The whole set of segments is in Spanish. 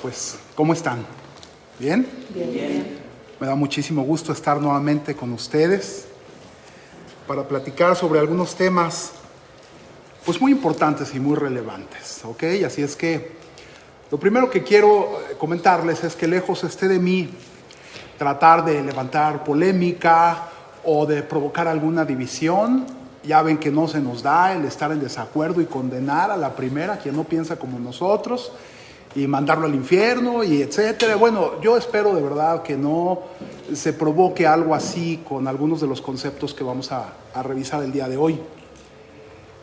Pues, ¿cómo están? ¿Bien? Bien. Me da muchísimo gusto estar nuevamente con ustedes para platicar sobre algunos temas pues muy importantes y muy relevantes, ¿ok? Así es que lo primero que quiero comentarles es que lejos esté de mí tratar de levantar polémica o de provocar alguna división. Ya ven que no se nos da el estar en desacuerdo y condenar a la primera quien no piensa como nosotros y mandarlo al infierno y etcétera. Bueno, yo espero de verdad que no se provoque algo así con algunos de los conceptos que vamos a revisar el día de hoy.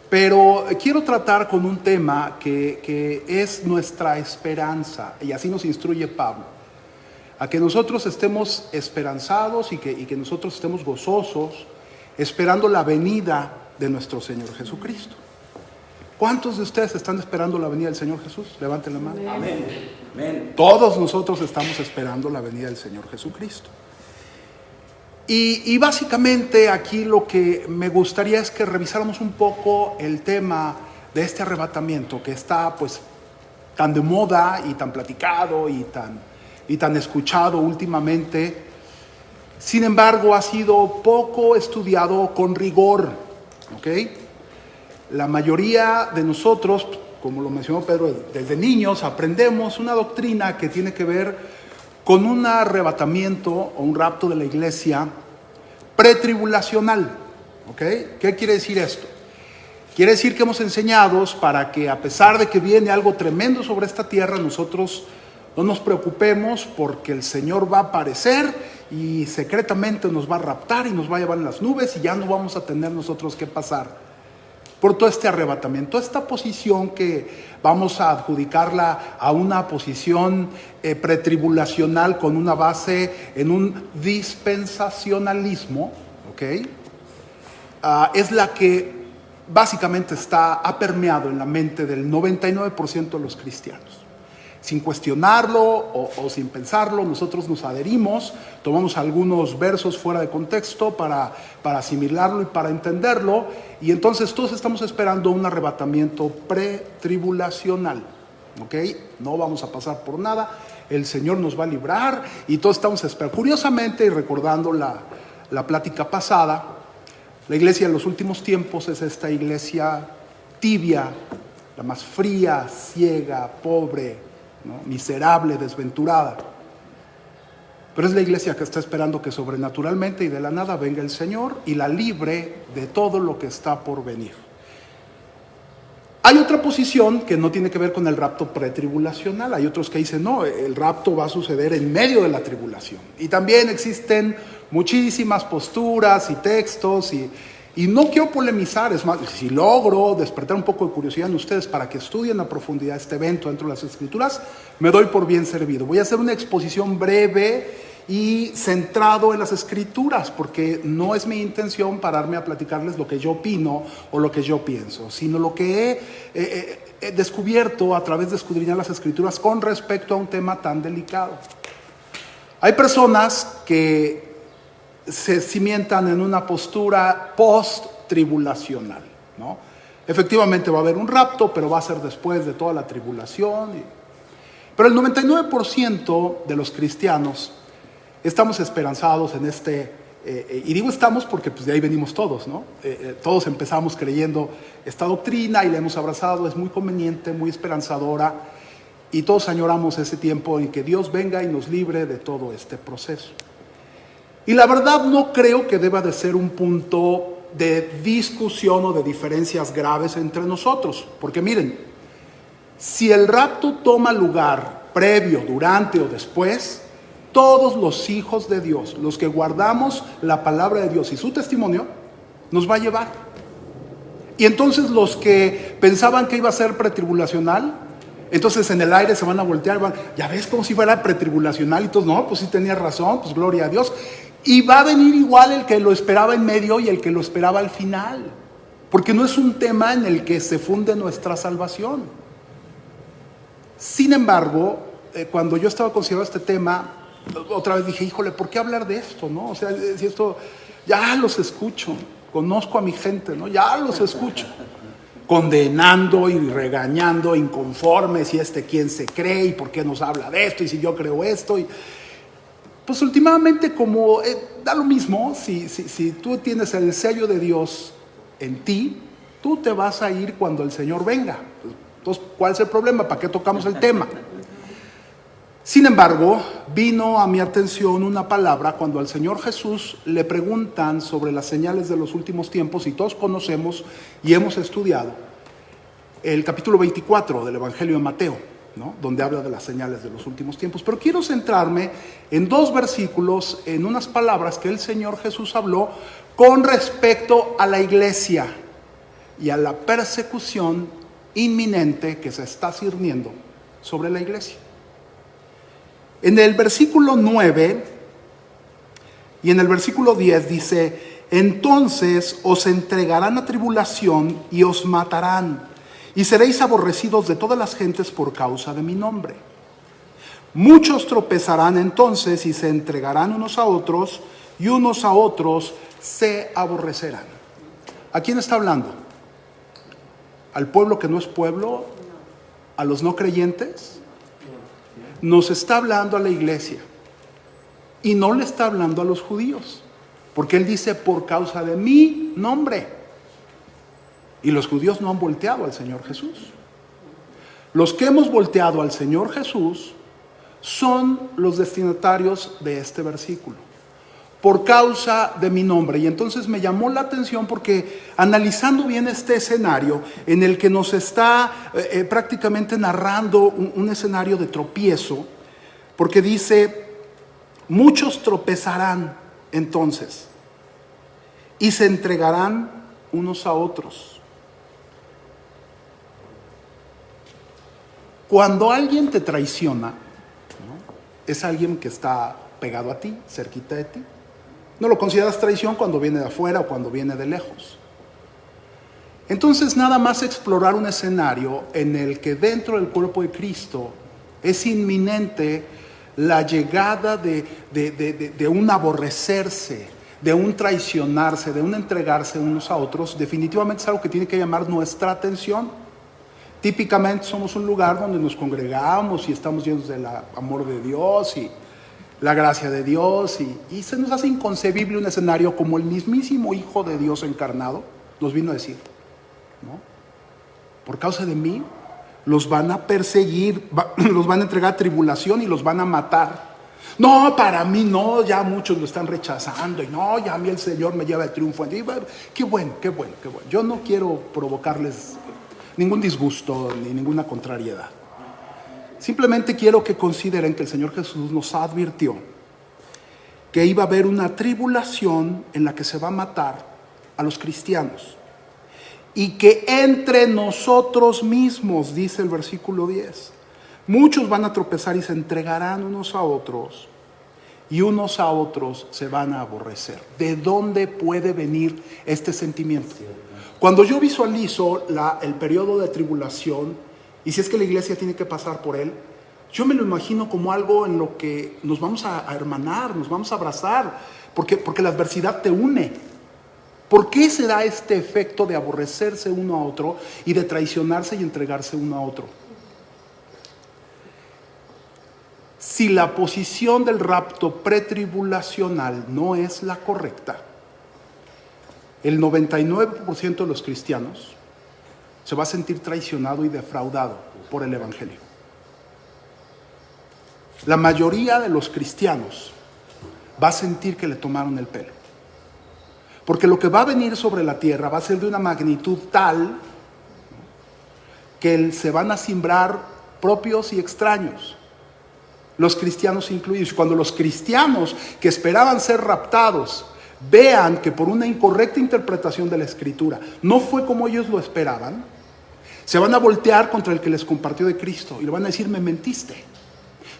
Pero quiero tratar con un tema que es nuestra esperanza, y así nos instruye Pablo, a que nosotros estemos esperanzados y que nosotros estemos gozosos, esperando la venida de nuestro Señor Jesucristo. ¿Cuántos de ustedes están esperando la venida del Señor Jesús? Levanten la mano. Amén. Amén. Todos nosotros estamos esperando la venida del Señor Jesucristo. Y básicamente aquí lo que me gustaría es que revisáramos un poco el tema de este arrebatamiento que está pues tan de moda y tan platicado y tan escuchado últimamente. Sin embargo, ha sido poco estudiado con rigor, ¿ok? La mayoría de nosotros, como lo mencionó Pedro, desde niños aprendemos una doctrina que tiene que ver con un arrebatamiento o un rapto de la iglesia pretribulacional, ¿ok? ¿Qué quiere decir esto? Quiere decir que hemos enseñado para que a pesar de que viene algo tremendo sobre esta tierra, nosotros no nos preocupemos porque el Señor va a aparecer y secretamente nos va a raptar y nos va a llevar en las nubes y ya no vamos a tener nosotros que pasar por todo este arrebatamiento. Esta posición que vamos a adjudicarla a una posición pretribulacional con una base en un dispensacionalismo, ¿ok? Es la que básicamente ha permeado en la mente del 99% de los cristianos. Sin cuestionarlo o sin pensarlo, nosotros nos adherimos, tomamos algunos versos fuera de contexto para asimilarlo y para entenderlo, y entonces todos estamos esperando un arrebatamiento pretribulacional, ¿ok? No vamos a pasar por nada, el Señor nos va a librar y todos estamos esperando. Curiosamente, y recordando la plática pasada, la iglesia de los últimos tiempos es esta iglesia tibia, la más fría, ciega, pobre, ¿no? Miserable, desventurada. Pero es la iglesia que está esperando que sobrenaturalmente y de la nada venga el Señor y la libre de todo lo que está por venir. Hay otra posición que no tiene que ver con el rapto pretribulacional. Hay otros que dicen, no, el rapto va a suceder en medio de la tribulación. Y también existen muchísimas posturas y textos y no quiero polemizar, es más, si logro despertar un poco de curiosidad en ustedes para que estudien a profundidad este evento dentro de las Escrituras, me doy por bien servido. Voy a hacer una exposición breve y centrado en las Escrituras, porque no es mi intención pararme a platicarles lo que yo opino o lo que yo pienso, sino lo que he descubierto a través de escudriñar las Escrituras con respecto a un tema tan delicado. Hay personas que se cimientan en una postura post-tribulacional, ¿no? Efectivamente va a haber un rapto, pero va a ser después de toda la tribulación. Pero el 99% de los cristianos estamos esperanzados en y digo estamos porque pues de ahí venimos todos, ¿no? Todos empezamos creyendo esta doctrina y la hemos abrazado, es muy conveniente, muy esperanzadora, y todos añoramos ese tiempo en que Dios venga y nos libre de todo este proceso. Y la verdad no creo que deba de ser un punto de discusión o de diferencias graves entre nosotros. Porque miren, si el rapto toma lugar previo, durante o después, todos los hijos de Dios, los que guardamos la palabra de Dios y su testimonio, nos va a llevar. Y entonces los que pensaban que iba a ser pretribulacional, entonces en el aire se van a voltear, ya ves como si fuera pretribulacional, y todos, no, pues sí tenía razón, pues gloria a Dios. Y va a venir igual el que lo esperaba en medio y el que lo esperaba al final, porque no es un tema en el que se funde nuestra salvación. Sin embargo, cuando yo estaba considerando este tema, otra vez dije, híjole, ¿por qué hablar de esto, no? O sea, si esto, ya los escucho, conozco a mi gente, ¿no? Ya los escucho. condenando y regañando inconformes, y quién se cree y por qué nos habla de esto y si yo creo esto. Y pues últimamente como da lo mismo, si tú tienes el sello de Dios en ti, tú te vas a ir cuando el Señor venga. Entonces, ¿cuál es el problema? ¿Para qué tocamos el tema? Sin embargo, vino a mi atención una palabra cuando al Señor Jesús le preguntan sobre las señales de los últimos tiempos, y todos conocemos y hemos estudiado el capítulo 24 del Evangelio de Mateo, ¿no? Donde habla de las señales de los últimos tiempos. Pero quiero centrarme en 2 versículos, en unas palabras que el Señor Jesús habló con respecto a la iglesia y a la persecución inminente que se está ciñendo sobre la iglesia. En el versículo 9 y en el versículo 10 dice: entonces os entregarán a tribulación y os matarán, y seréis aborrecidos de todas las gentes por causa de mi nombre. Muchos tropezarán entonces y se entregarán unos a otros, y unos a otros se aborrecerán. ¿A quién está hablando? ¿Al pueblo que no es pueblo? ¿A los no creyentes? Nos está hablando a la iglesia, y no le está hablando a los judíos, porque él dice por causa de mi nombre. Y los judíos no han volteado al Señor Jesús. Los que hemos volteado al Señor Jesús son los destinatarios de este versículo. Por causa de mi nombre. Y entonces me llamó la atención porque analizando bien este escenario en el que nos está prácticamente narrando un escenario de tropiezo, porque dice: muchos tropezarán entonces y se entregarán unos a otros. Cuando alguien te traiciona, ¿no?, es alguien que está pegado a ti, cerquita de ti. No lo consideras traición cuando viene de afuera o cuando viene de lejos. Entonces, nada más explorar un escenario en el que dentro del cuerpo de Cristo es inminente la llegada de un aborrecerse, de un traicionarse, de un entregarse unos a otros. Definitivamente es algo que tiene que llamar nuestra atención. Típicamente somos un lugar donde nos congregamos y estamos llenos del amor de Dios y la gracia de Dios, y se nos hace inconcebible un escenario como el mismísimo Hijo de Dios encarnado nos vino a decir, ¿no? Por causa de mí los van a perseguir, los van a entregar a tribulación y los van a matar. No, para mí no, ya muchos lo están rechazando, y no, ya a mí el Señor me lleva el triunfo. Y qué bueno. Yo no quiero provocarles ningún disgusto ni ninguna contrariedad. Simplemente quiero que consideren que el Señor Jesús nos advirtió que iba a haber una tribulación en la que se va a matar a los cristianos, y que entre nosotros mismos, dice el versículo 10, muchos van a tropezar y se entregarán unos a otros, y unos a otros se van a aborrecer. ¿De dónde puede venir este sentimiento? Cuando yo visualizo el periodo de tribulación, y si es que la iglesia tiene que pasar por él, yo me lo imagino como algo en lo que nos vamos a hermanar, nos vamos a abrazar, porque la adversidad te une. ¿Por qué se da este efecto de aborrecerse uno a otro y de traicionarse y entregarse uno a otro? Si la posición del rapto pretribulacional no es la correcta, el 99% de los cristianos se va a sentir traicionado y defraudado por el Evangelio. La mayoría de los cristianos va a sentir que le tomaron el pelo. Porque lo que va a venir sobre la tierra va a ser de una magnitud tal que se van a simbrar propios y extraños, los cristianos incluidos. Cuando los cristianos que esperaban ser raptados vean que por una incorrecta interpretación de la Escritura no fue como ellos lo esperaban, se van a voltear contra el que les compartió de Cristo y le van a decir: me mentiste.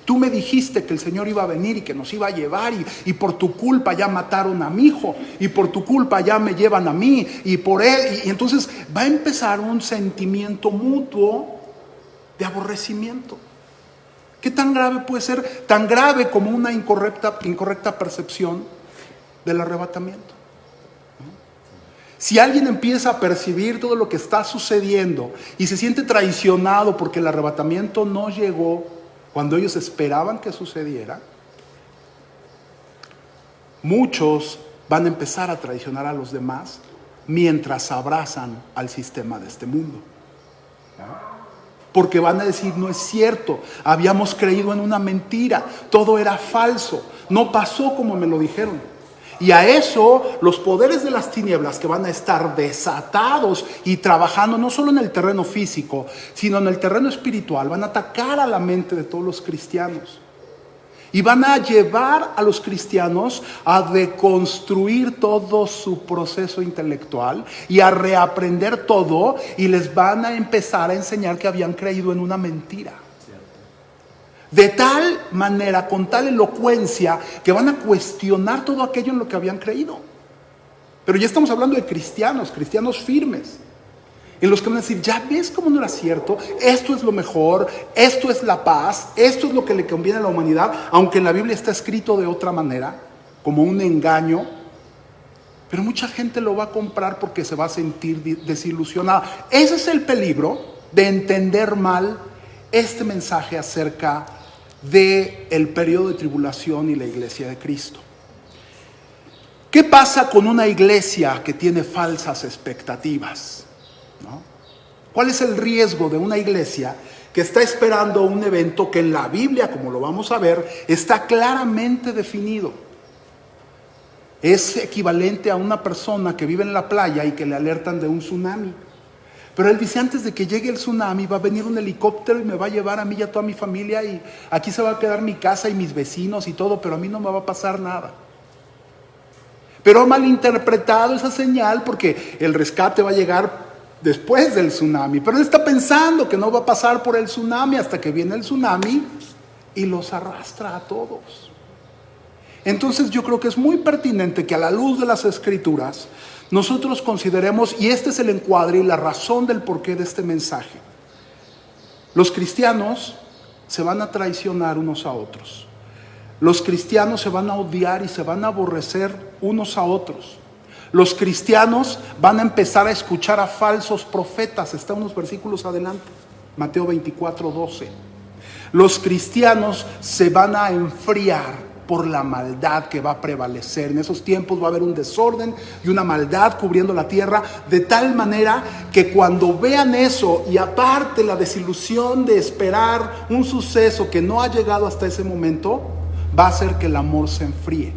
Tú me dijiste que el Señor iba a venir y que nos iba a llevar, y por tu culpa ya mataron a mi hijo, y por tu culpa ya me llevan a mí, y por él. Y entonces va a empezar un sentimiento mutuo de aborrecimiento. ¿Qué tan grave puede ser? Tan grave como una incorrecta percepción del arrebatamiento, ¿no? Si alguien empieza a percibir todo lo que está sucediendo y se siente traicionado porque el arrebatamiento no llegó cuando ellos esperaban que sucediera, muchos van a empezar a traicionar a los demás mientras abrazan al sistema de este mundo. Porque van a decir, no es cierto, habíamos creído en una mentira, todo era falso, no pasó como me lo dijeron. Y a eso los poderes de las tinieblas, que van a estar desatados y trabajando no solo en el terreno físico, sino en el terreno espiritual, van a atacar a la mente de todos los cristianos. Y van a llevar a los cristianos a deconstruir todo su proceso intelectual y a reaprender todo, y les van a empezar a enseñar que habían creído en una mentira. De tal manera, con tal elocuencia, que van a cuestionar todo aquello en lo que habían creído. Pero ya estamos hablando de cristianos firmes, en los que van a decir, ya ves cómo no era cierto, esto es lo mejor, esto es la paz, esto es lo que le conviene a la humanidad, aunque en la Biblia está escrito de otra manera, como un engaño. Pero mucha gente lo va a comprar porque se va a sentir desilusionada. Ese es el peligro de entender mal este mensaje acerca del periodo de tribulación y la iglesia de Cristo. ¿Qué pasa con una iglesia que tiene falsas expectativas? ¿No? ¿Cuál es el riesgo de una iglesia que está esperando un evento que en la Biblia, como lo vamos a ver, está claramente definido? Es equivalente a una persona que vive en la playa y que le alertan de un tsunami. Pero él dice, antes de que llegue el tsunami va a venir un helicóptero y me va a llevar a mí y a toda mi familia, y aquí se va a quedar mi casa y mis vecinos y todo, pero a mí no me va a pasar nada. Pero ha malinterpretado esa señal porque el rescate va a llegar después del tsunami. Pero él está pensando que no va a pasar por el tsunami hasta que viene el tsunami y los arrastra a todos. Entonces yo creo que es muy pertinente que a la luz de las Escrituras nosotros consideremos, y este es el encuadre y la razón del porqué de este mensaje. Los cristianos se van a traicionar unos a otros. Los cristianos se van a odiar y se van a aborrecer unos a otros. Los cristianos van a empezar a escuchar a falsos profetas. Está unos versículos adelante, Mateo 24:12. Los cristianos se van a enfriar por la maldad que va a prevalecer. En esos tiempos va a haber un desorden y una maldad cubriendo la tierra, de tal manera que cuando vean eso, y aparte la desilusión de esperar un suceso que no ha llegado hasta ese momento, va a hacer que el amor se enfríe.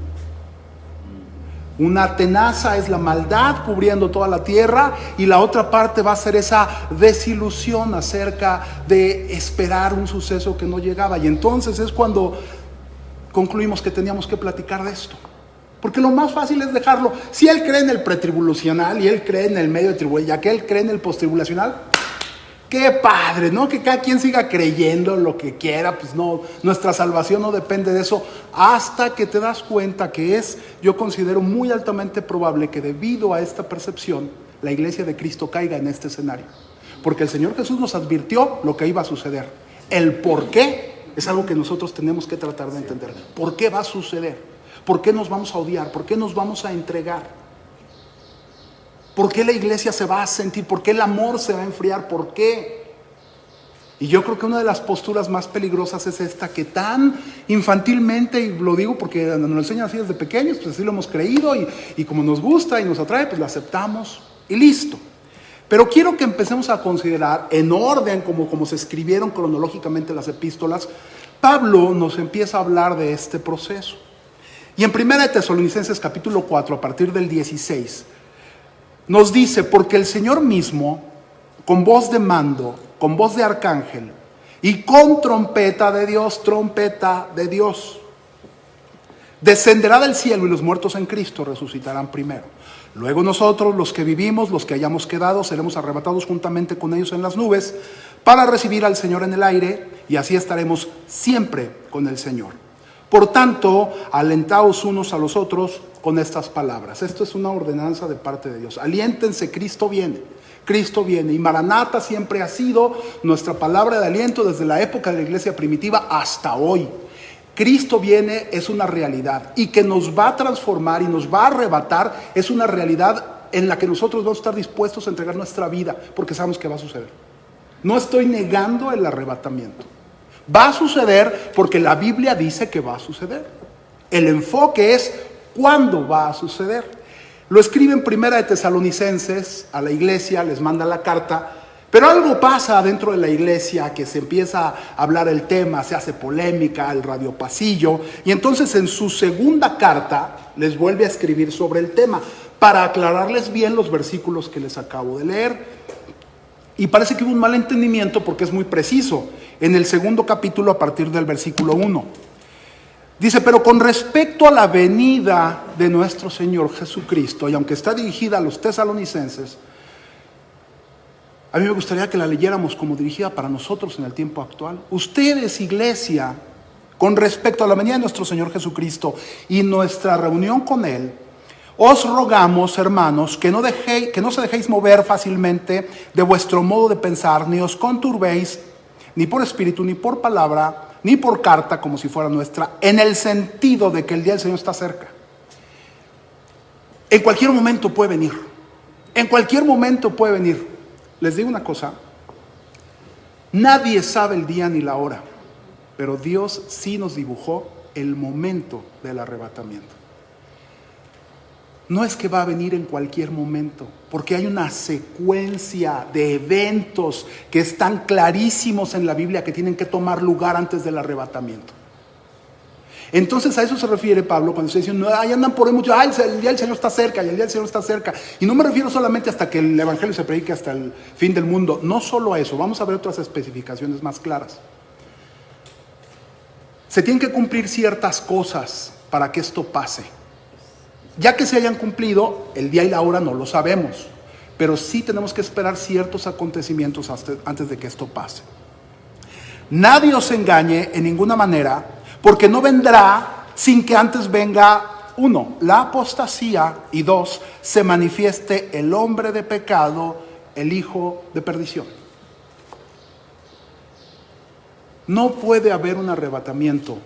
Una tenaza es la maldad cubriendo toda la tierra, y la otra parte va a ser esa desilusión acerca de esperar un suceso que no llegaba. Y entonces es cuando concluimos que teníamos que platicar de esto. Porque lo más fácil es dejarlo. Si él cree en el pretribulacional y él cree en el medio de tribulación, ya que él cree en el posttribulacional, qué padre, ¿no? Que cada quien siga creyendo lo que quiera. Pues no, nuestra salvación no depende de eso, hasta que te das cuenta que yo considero muy altamente probable que debido a esta percepción la iglesia de Cristo caiga en este escenario. Porque el Señor Jesús nos advirtió lo que iba a suceder. El por qué es algo que nosotros tenemos que tratar de entender. ¿Por qué va a suceder? ¿Por qué nos vamos a odiar? ¿Por qué nos vamos a entregar? ¿Por qué la iglesia se va a sentir? ¿Por qué el amor se va a enfriar? ¿Por qué? Y yo creo que una de las posturas más peligrosas es esta, que tan infantilmente, y lo digo porque nos lo enseñan así desde pequeños, pues así lo hemos creído, y como nos gusta y nos atrae, pues lo aceptamos y listo. Pero quiero que empecemos a considerar, en orden como se escribieron cronológicamente las epístolas, Pablo nos empieza a hablar de este proceso. Y en 1 de Tesalonicenses capítulo 4, a partir del 16, nos dice, porque el Señor mismo, con voz de mando, con voz de arcángel, y con trompeta de Dios, descenderá del cielo, y los muertos en Cristo resucitarán primero. Luego nosotros, los que vivimos, los que hayamos quedado, seremos arrebatados juntamente con ellos en las nubes, para recibir al Señor en el aire, y así estaremos siempre con el Señor. Por tanto, alentaos unos a los otros con estas palabras. Esto es una ordenanza de parte de Dios. Aliéntense, Cristo viene. Cristo viene. Y Maranata siempre ha sido nuestra palabra de aliento desde la época de la iglesia primitiva hasta hoy. Cristo viene es una realidad, y que nos va a transformar y nos va a arrebatar es una realidad en la que nosotros vamos a estar dispuestos a entregar nuestra vida porque sabemos que va a suceder. No estoy negando el arrebatamiento. Va a suceder porque la Biblia dice que va a suceder. El enfoque es cuándo va a suceder. Lo escribe en Primera de Tesalonicenses a la iglesia, les manda la carta, pero algo pasa dentro de la iglesia que se empieza a hablar el tema, se hace polémica, el radiopasillo, y entonces en su segunda carta les vuelve a escribir sobre el tema para aclararles bien los versículos que les acabo de leer. Y parece que hubo un malentendimiento porque es muy preciso. En el segundo capítulo, a partir del versículo 1, dice: pero con respecto a la venida de nuestro Señor Jesucristo, y aunque está dirigida a los tesalonicenses, a mí me gustaría que la leyéramos como dirigida para nosotros en el tiempo actual. Ustedes, iglesia, con respecto a la venida de nuestro Señor Jesucristo y nuestra reunión con Él, os rogamos, hermanos, que no se dejéis mover fácilmente de vuestro modo de pensar, ni os conturbéis, ni por espíritu, ni por palabra, ni por carta como si fuera nuestra, en el sentido de que el día del Señor está cerca. En cualquier momento puede venir. En cualquier momento puede venir. Les digo una cosa: nadie sabe el día ni la hora, pero Dios sí nos dibujó el momento del arrebatamiento. No es que va a venir en cualquier momento, porque hay una secuencia de eventos que están clarísimos en la Biblia que tienen que tomar lugar antes del arrebatamiento. Entonces a eso se refiere Pablo cuando está diciendo: ahí andan por ahí mucho, el día del Señor está cerca, y el día del Señor está cerca. Y no me refiero solamente hasta que el Evangelio se predique hasta el fin del mundo. No solo a eso, vamos a ver otras especificaciones más claras. Se tienen que cumplir ciertas cosas para que esto pase. Ya que se hayan cumplido, el día y la hora no lo sabemos, pero sí tenemos que esperar ciertos acontecimientos antes de que esto pase. Nadie os engañe en ninguna manera, porque no vendrá sin que antes venga, 1, la apostasía, y 2, se manifieste el hombre de pecado, el hijo de perdición. No puede haber un arrebatamiento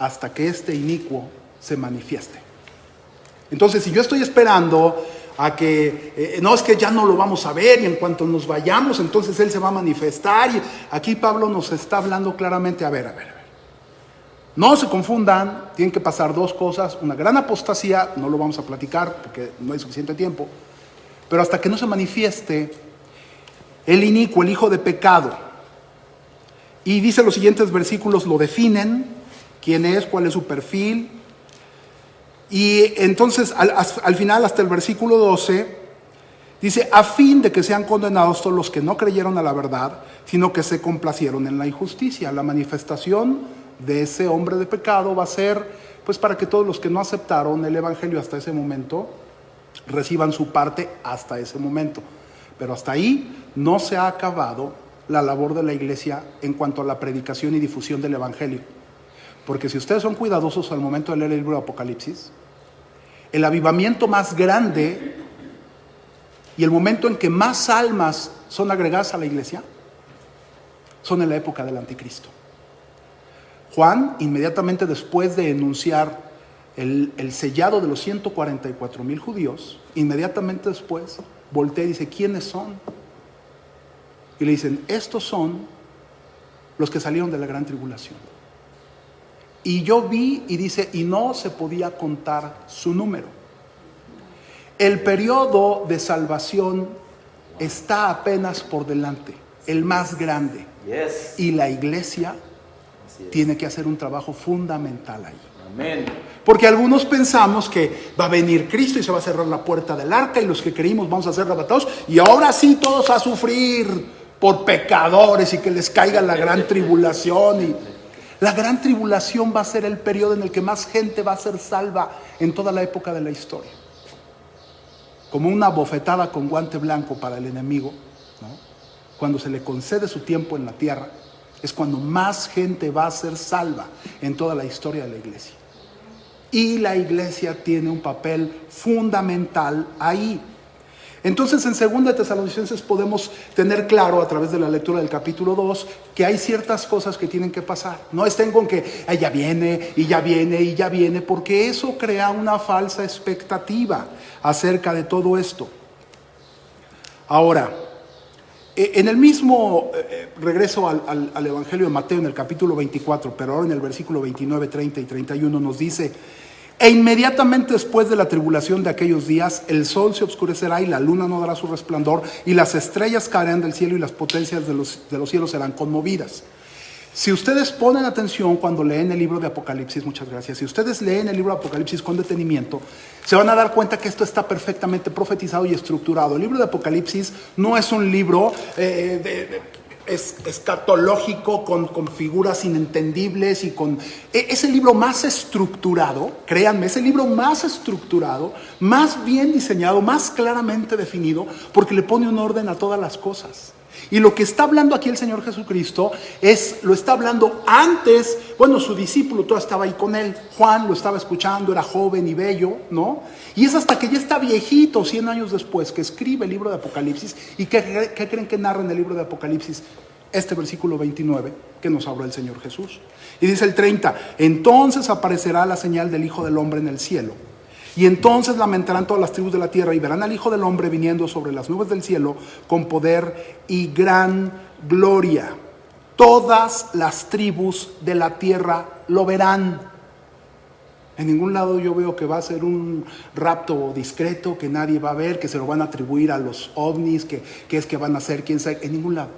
hasta que este inicuo se manifieste. Entonces, si yo estoy esperando a que, no, es que ya no lo vamos a ver, y en cuanto nos vayamos, entonces Él se va a manifestar, y aquí Pablo nos está hablando claramente: a ver. No se confundan, tienen que pasar dos cosas: una gran apostasía, no lo vamos a platicar porque no hay suficiente tiempo, pero hasta que no se manifieste el inicuo, el hijo de pecado. Y dice, los siguientes versículos lo definen: quién es, cuál es su perfil. Y entonces al final, hasta el versículo 12, dice: a fin de que sean condenados todos los que no creyeron a la verdad, sino que se complacieron en la injusticia. La manifestación de ese hombre de pecado va a ser, pues, para que todos los que no aceptaron el Evangelio hasta ese momento reciban su parte hasta ese momento. Pero hasta ahí no se ha acabado la labor de la iglesia en cuanto a la predicación y difusión del Evangelio. Porque si ustedes son cuidadosos al momento de leer el libro de Apocalipsis, el avivamiento más grande y el momento en que más almas son agregadas a la iglesia son en la época del anticristo. Juan, inmediatamente después de enunciar el sellado de los 144,000 judíos, inmediatamente después voltea y dice: ¿quiénes son? Y le dicen: estos son los que salieron de la gran tribulación. Y yo vi, y dice, y no se podía contar su número. El periodo de salvación está apenas por delante, el más grande. Yes. Y la iglesia tiene que hacer un trabajo fundamental ahí. Amén. Porque algunos pensamos que va a venir Cristo y se va a cerrar la puerta del arca, y los que creímos vamos a ser arrebatados, y ahora sí todos a sufrir por pecadores y que les caiga la gran tribulación. Y la gran tribulación va a ser el periodo en el que más gente va a ser salva en toda la época de la historia. Como una bofetada con guante blanco para el enemigo, ¿no? Cuando se le concede su tiempo en la tierra, es cuando más gente va a ser salva en toda la historia de la iglesia. Y la iglesia tiene un papel fundamental ahí. Entonces en 2 Tesalonicenses podemos tener claro a través de la lectura del capítulo 2 que hay ciertas cosas que tienen que pasar. No estén con que ya viene y ya viene y ya viene, porque eso crea una falsa expectativa acerca de todo esto. Ahora, en el mismo regreso al Evangelio de Mateo en el capítulo 24, pero ahora en el versículo 29, 30 y 31 nos dice: e inmediatamente después de la tribulación de aquellos días, el sol se oscurecerá y la luna no dará su resplandor, y las estrellas caerán del cielo y las potencias de los cielos serán conmovidas. Si ustedes ponen atención cuando leen el libro de Apocalipsis, muchas gracias, si ustedes leen el libro de Apocalipsis con detenimiento, se van a dar cuenta que esto está perfectamente profetizado y estructurado. El libro de Apocalipsis no es un libro escatológico con figuras inentendibles y es el libro más estructurado, créanme, es el libro más estructurado, más bien diseñado, más claramente definido, porque le pone un orden a todas las cosas. Y lo que está hablando aquí el Señor Jesucristo lo está hablando antes. Bueno, su discípulo todavía estaba ahí con él, Juan lo estaba escuchando, era joven y bello, ¿no? Y es hasta que ya está viejito, 100 años después, que escribe el libro de Apocalipsis. ¿Y qué creen que narra en el libro de Apocalipsis? Este versículo 29 que nos habló el Señor Jesús. Y dice el 30: entonces aparecerá la señal del Hijo del Hombre en el cielo. Y entonces lamentarán todas las tribus de la tierra y verán al Hijo del Hombre viniendo sobre las nubes del cielo con poder y gran gloria. Todas las tribus de la tierra lo verán. En ningún lado yo veo que va a ser un rapto discreto, que nadie va a ver, que se lo van a atribuir a los ovnis, que es que van a ser, quién sabe, en ningún lado.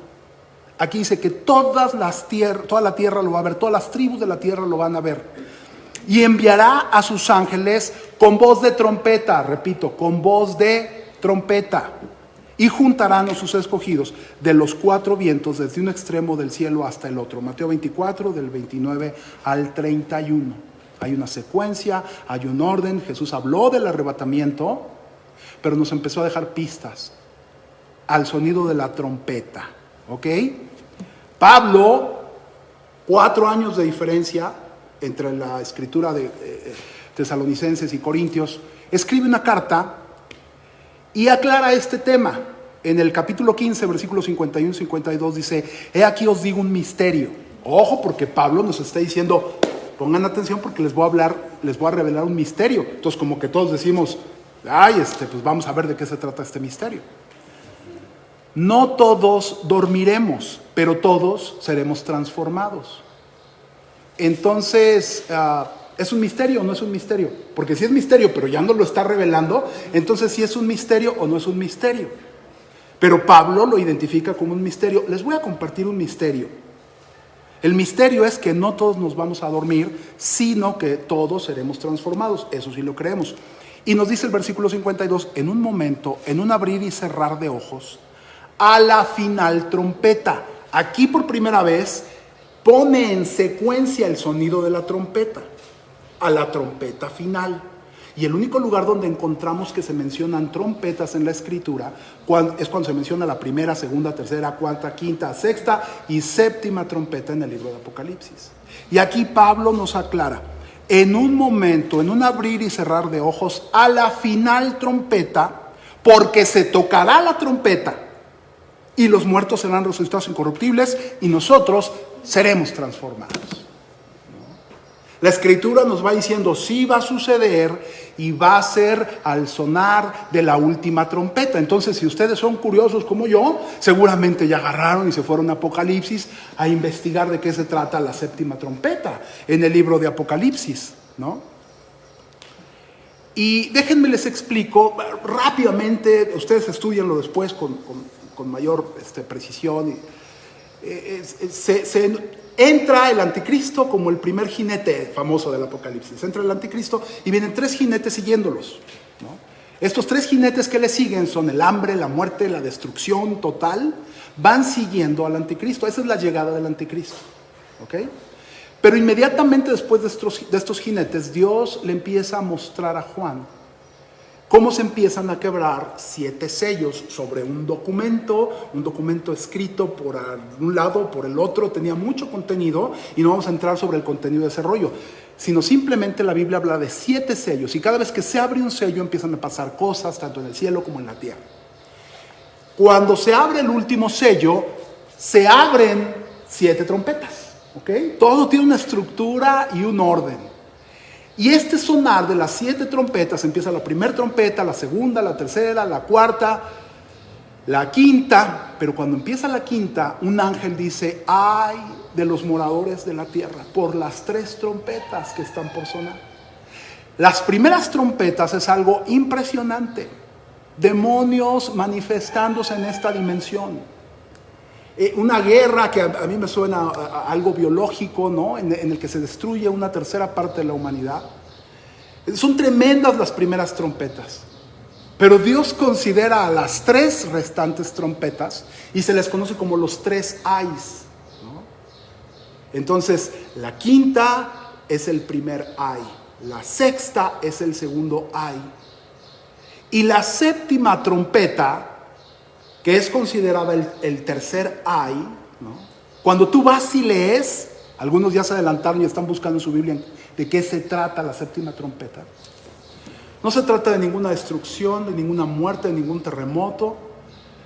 Aquí dice que toda la tierra lo va a ver, todas las tribus de la tierra lo van a ver. Y enviará a sus ángeles con voz de trompeta, repito, con voz de trompeta. Y juntarán a sus escogidos de los 4 vientos desde un extremo del cielo hasta el otro. Mateo 24, del 29 al 31. Hay una secuencia, hay un orden. Jesús habló del arrebatamiento, pero nos empezó a dejar pistas al sonido de la trompeta. ¿Ok? Pablo, 4 años de diferencia entre la escritura de Tesalonicenses y Corintios, escribe una carta y aclara este tema. En el capítulo 15, versículos 51 y 52 dice: he aquí os digo un misterio. Ojo, porque Pablo nos está diciendo, pongan atención porque les voy a revelar un misterio. Entonces como que todos decimos, pues vamos a ver de qué se trata este misterio. No todos dormiremos, pero todos seremos transformados. Entonces, ¿es un misterio o no es un misterio? Porque si es misterio, pero ya no lo está revelando, entonces si es un misterio o no es un misterio. Pero Pablo lo identifica como un misterio. Les voy a compartir un misterio. El misterio es que no todos nos vamos a dormir, sino que todos seremos transformados. Eso sí lo creemos. Y nos dice el versículo 52, en un momento, en un abrir y cerrar de ojos, a la final trompeta. Aquí por primera vez pone en secuencia el sonido de la trompeta, a la trompeta final. Y el único lugar donde encontramos que se mencionan trompetas en la escritura es cuando se menciona la primera, segunda, tercera, cuarta, quinta, sexta y séptima trompeta en el libro de Apocalipsis. Y aquí Pablo nos aclara, en un momento, en un abrir y cerrar de ojos, a la final trompeta, porque se tocará la trompeta y los muertos serán resucitados incorruptibles y nosotros seremos transformados. La escritura nos va diciendo, sí va a suceder y va a ser al sonar de la última trompeta. Entonces, si ustedes son curiosos como yo, seguramente ya agarraron y se fueron a Apocalipsis a investigar de qué se trata la séptima trompeta en el libro de Apocalipsis, ¿no? Y déjenme les explico rápidamente, ustedes estudianlo después con mayor precisión. Entra el anticristo como el primer jinete famoso del Apocalipsis. Entra el anticristo y vienen 3 jinetes siguiéndolos, ¿no? Estos 3 jinetes que le siguen son el hambre, la muerte, la destrucción total. Van siguiendo al anticristo. Esa es la llegada del anticristo, ¿ok? Pero inmediatamente después de estos jinetes, Dios le empieza a mostrar a Juan cómo se empiezan a quebrar 7 sellos sobre un documento escrito por un lado, por el otro, tenía mucho contenido y no vamos a entrar sobre el contenido de ese rollo, sino simplemente la Biblia habla de 7 sellos y cada vez que se abre un sello empiezan a pasar cosas tanto en el cielo como en la tierra. Cuando se abre el último sello, se abren 7 trompetas. ¿Ok? Todo tiene una estructura y un orden. Y este sonar de las 7 trompetas, empieza la primera trompeta, la segunda, la tercera, la cuarta, la quinta, pero cuando empieza la quinta, un ángel dice: ay de los moradores de la tierra, por las 3 trompetas que están por sonar. Las primeras trompetas es algo impresionante. Demonios manifestándose en esta dimensión. Una guerra que a mí me suena a algo biológico, ¿no? En el que se destruye una tercera parte de la humanidad. Son tremendas las primeras trompetas. Pero Dios considera a las 3 restantes trompetas y se les conoce como los 3 ayes, ¿no? Entonces, la quinta es el primer ay, la sexta es el segundo ay, y la séptima trompeta, que es considerada el tercer ay, ¿no? Cuando tú vas y lees, algunos ya se adelantaron y están buscando en su Biblia de qué se trata la séptima trompeta. No se trata de ninguna destrucción, de ninguna muerte, de ningún terremoto,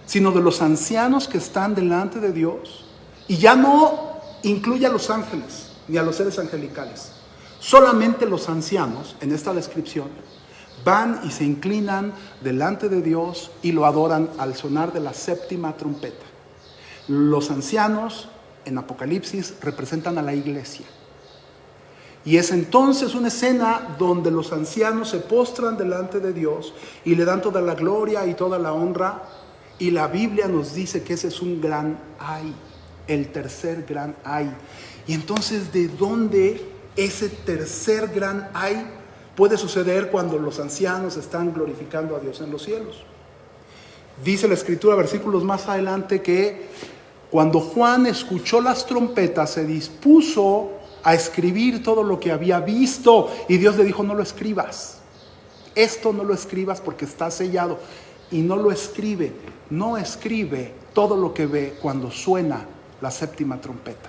sino de los ancianos que están delante de Dios. Y ya no incluye a los ángeles, ni a los seres angelicales. Solamente los ancianos, en esta descripción, van y se inclinan delante de Dios y lo adoran al sonar de la séptima trompeta. Los ancianos, en Apocalipsis, representan a la iglesia. Y es entonces una escena donde los ancianos se postran delante de Dios y le dan toda la gloria y toda la honra. Y la Biblia nos dice que ese es un gran ay, el tercer gran ay. Y entonces, ¿de dónde ese tercer gran ay puede suceder cuando los ancianos están glorificando a Dios en los cielos? Dice la Escritura, versículos más adelante, que cuando Juan escuchó las trompetas, se dispuso a escribir todo lo que había visto. Y Dios le dijo: no lo escribas. Esto no lo escribas porque está sellado. Y no lo escribe. No escribe todo lo que ve cuando suena la séptima trompeta.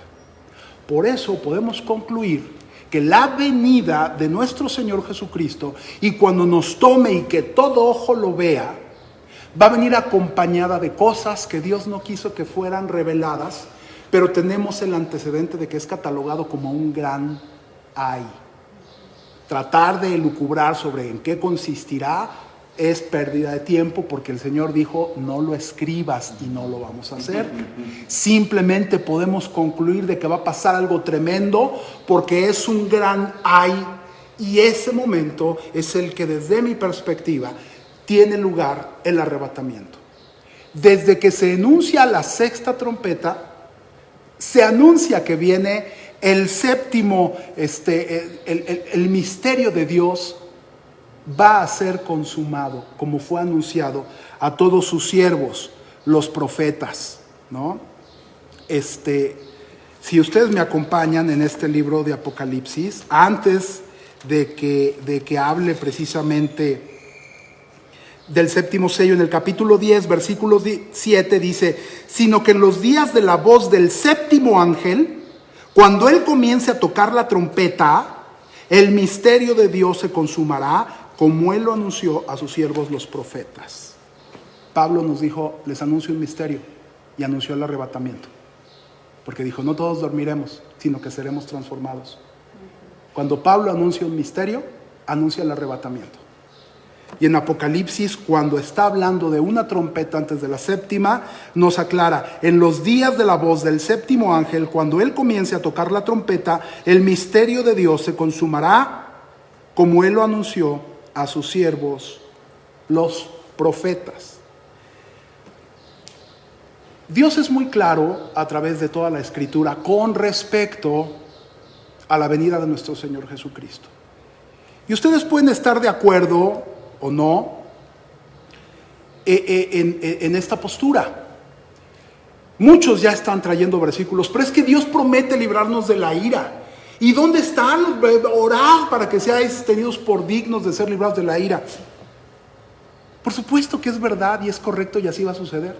Por eso podemos concluir que la venida de nuestro Señor Jesucristo, y cuando nos tome y que todo ojo lo vea, va a venir acompañada de cosas que Dios no quiso que fueran reveladas, pero tenemos el antecedente de que es catalogado como un gran ay. Tratar de elucubrar sobre en qué consistirá es pérdida de tiempo, porque el Señor dijo: no lo escribas, y no lo vamos a hacer. Simplemente podemos concluir de que va a pasar algo tremendo, porque es un gran ay, y ese momento es el que, desde mi perspectiva, tiene lugar el arrebatamiento. Desde que se enuncia la sexta trompeta, se anuncia que viene el séptimo, el misterio de Dios va a ser consumado, como fue anunciado a todos sus siervos, los profetas, ¿no? Si ustedes me acompañan en este libro de Apocalipsis, antes de que hable precisamente del séptimo sello, en el capítulo 10, versículo 7, dice: sino que en los días de la voz del séptimo ángel, cuando él comience a tocar la trompeta, el misterio de Dios se consumará, como él lo anunció a sus siervos los profetas. Pablo nos dijo: les anuncio un misterio, y anunció el arrebatamiento, porque dijo: no todos dormiremos, sino que seremos transformados. Cuando Pablo anuncia un misterio, anuncia el arrebatamiento. Y en Apocalipsis, cuando está hablando de una trompeta antes de la séptima, nos aclara: en los días de la voz del séptimo ángel, cuando él comience a tocar la trompeta, el misterio de Dios se consumará, como él lo anunció a sus siervos, los profetas. Dios es muy claro a través de toda la Escritura con respecto a la venida de nuestro Señor Jesucristo. Y ustedes pueden estar de acuerdo o no en esta postura. Muchos ya están trayendo versículos: pero es que Dios promete librarnos de la ira. ¿Y dónde están? Orad para que seáis tenidos por dignos de ser librados de la ira. Por supuesto que es verdad y es correcto, y así va a suceder.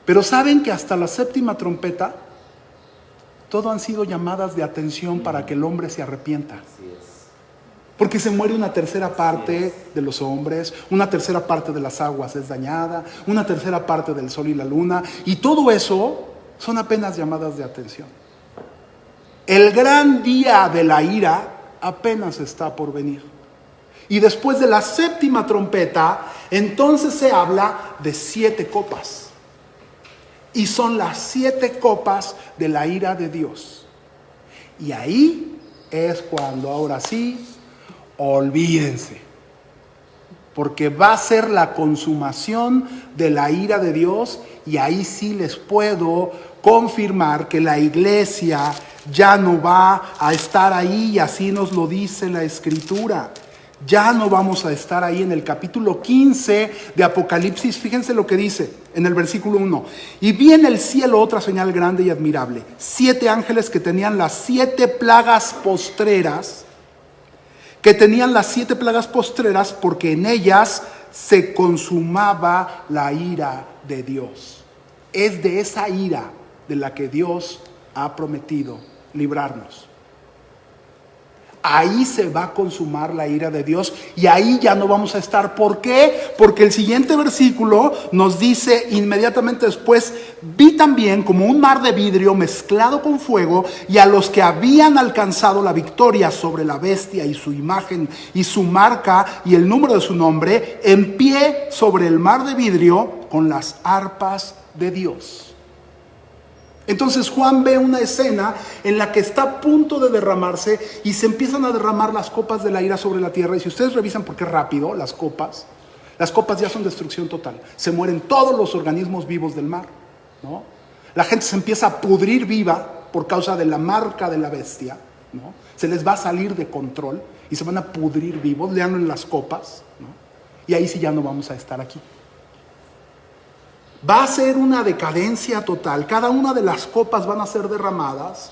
Pero saben que hasta la séptima trompeta, todo han sido llamadas de atención para que el hombre se arrepienta. Porque se muere una tercera parte de los hombres, una tercera parte de las aguas es dañada, una tercera parte del sol y la luna, y todo eso son apenas llamadas de atención. El gran día de la ira apenas está por venir. Y después de la séptima trompeta, entonces se habla de 7 copas. Y son las 7 copas de la ira de Dios. Y ahí es cuando ahora sí, olvídense. Porque va a ser la consumación de la ira de Dios. Y ahí sí les puedo confirmar que la iglesia ya no va a estar ahí. Y así nos lo dice la Escritura. Ya no vamos a estar ahí. En el capítulo 15 de Apocalipsis, fíjense lo que dice en el versículo 1. Y vi en el cielo otra señal grande y admirable. 7 ángeles que tenían las 7 plagas postreras. Porque en ellas se consumaba la ira de Dios. Es de esa ira de la que Dios ha prometido librarnos. Ahí se va a consumar la ira de Dios y ahí ya no vamos a estar. ¿Por qué? Porque el siguiente versículo nos dice inmediatamente después: vi también como un mar de vidrio mezclado con fuego, y a los que habían alcanzado la victoria sobre la bestia y su imagen y su marca y el número de su nombre, en pie sobre el mar de vidrio con las arpas de Dios. Entonces Juan ve una escena en la que está a punto de derramarse y se empiezan a derramar las copas de la ira sobre la tierra. Y si ustedes revisan, porque es rápido, las copas ya son destrucción total. Se mueren todos los organismos vivos del mar, ¿no? La gente se empieza a pudrir viva por causa de la marca de la bestia, ¿no? Se les va a salir de control y se van a pudrir vivos. Leanlo en las copas, ¿no? Y ahí sí ya no vamos a estar aquí. Va a ser una decadencia total. Cada una de las copas van a ser derramadas.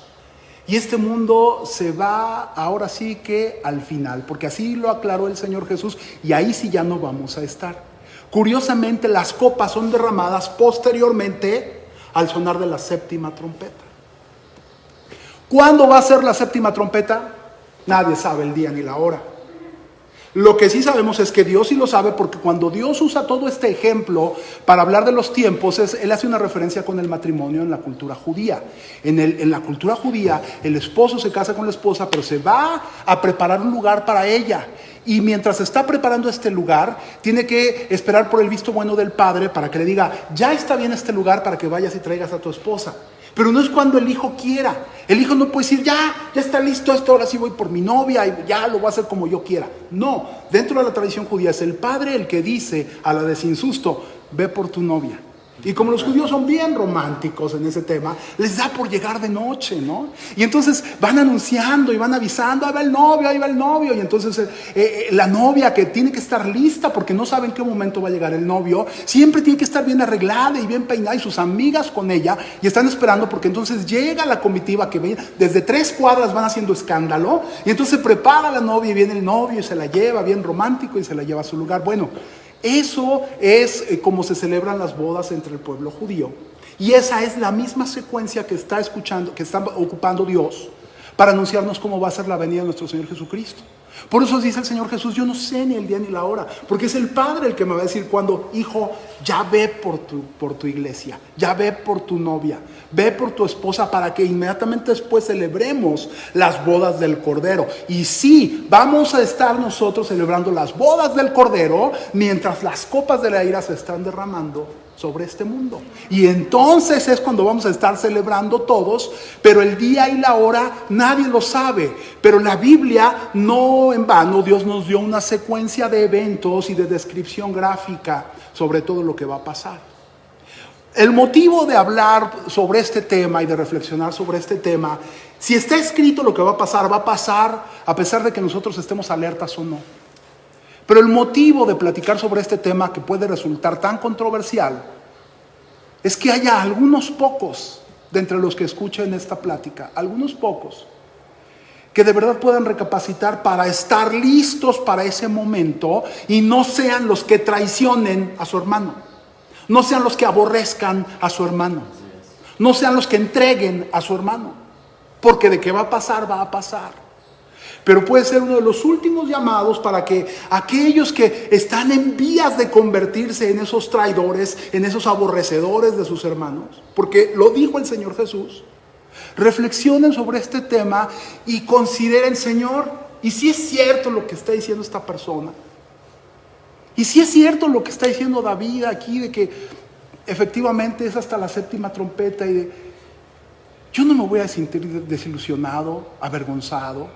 Y este mundo se va ahora sí que al final. Porque así lo aclaró el Señor Jesús. Y ahí sí ya no vamos a estar. Curiosamente, las copas son derramadas posteriormente al sonar de la séptima trompeta. ¿Cuándo va a ser la séptima trompeta? Nadie sabe el día ni la hora. Lo que sí sabemos es que Dios sí lo sabe, porque cuando Dios usa todo este ejemplo para hablar de los tiempos, Él hace una referencia con el matrimonio en la cultura judía. En la cultura judía, el esposo se casa con la esposa, pero se va a preparar un lugar para ella. Y mientras está preparando este lugar, tiene que esperar por el visto bueno del padre para que le diga: ya está bien este lugar para que vayas y traigas a tu esposa. Pero no es cuando el hijo quiera. El hijo no puede decir: ya está listo esto, ahora sí voy por mi novia y ya lo voy a hacer como yo quiera. No, dentro de la tradición judía es el padre el que dice a la de sin susto: ve por tu novia. Y como los judíos son bien románticos en ese tema, les da por llegar de noche, ¿no? Y entonces van anunciando y van avisando: ahí va el novio, ahí va el novio. Y entonces la novia, que tiene que estar lista porque no sabe en qué momento va a llegar el novio, siempre tiene que estar bien arreglada y bien peinada, y sus amigas con ella, y están esperando porque entonces llega la comitiva que viene desde 3 cuadras, van haciendo escándalo, y entonces se prepara la novia y viene el novio y se la lleva bien romántico y se la lleva a su lugar. Bueno, eso es como se celebran las bodas entre el pueblo judío. Y esa es la misma secuencia que está ocupando Dios para anunciarnos cómo va a ser la venida de nuestro Señor Jesucristo. Por eso dice el Señor Jesús: yo no sé ni el día ni la hora, porque es el Padre el que me va a decir cuando: hijo, ya ve por tu iglesia, ya ve por tu novia, ve por tu esposa, para que inmediatamente después celebremos las bodas del Cordero. Y sí, vamos a estar nosotros celebrando las bodas del Cordero mientras las copas de la ira se están derramando sobre este mundo. Y entonces es cuando vamos a estar celebrando todos, pero el día y la hora nadie lo sabe. Pero la Biblia, no en vano, Dios nos dio una secuencia de eventos y de descripción gráfica sobre todo lo que va a pasar. El motivo de hablar sobre este tema y de reflexionar sobre este tema, si está escrito lo que va a pasar a pesar de que nosotros estemos alertas o no. Pero el motivo de platicar sobre este tema, que puede resultar tan controversial, es que haya algunos pocos de entre los que escuchen esta plática, algunos pocos, que de verdad puedan recapacitar para estar listos para ese momento y no sean los que traicionen a su hermano, no sean los que aborrezcan a su hermano, no sean los que entreguen a su hermano, porque de que va a pasar, va a pasar. Pero puede ser uno de los últimos llamados para que aquellos que están en vías de convertirse en esos traidores, en esos aborrecedores de sus hermanos, porque lo dijo el Señor Jesús, reflexionen sobre este tema y consideren, Señor, ¿y si es cierto lo que está diciendo esta persona? ¿Y si es cierto lo que está diciendo David aquí, de que efectivamente es hasta la 7ª trompeta y yo no me voy a sentir desilusionado, avergonzado?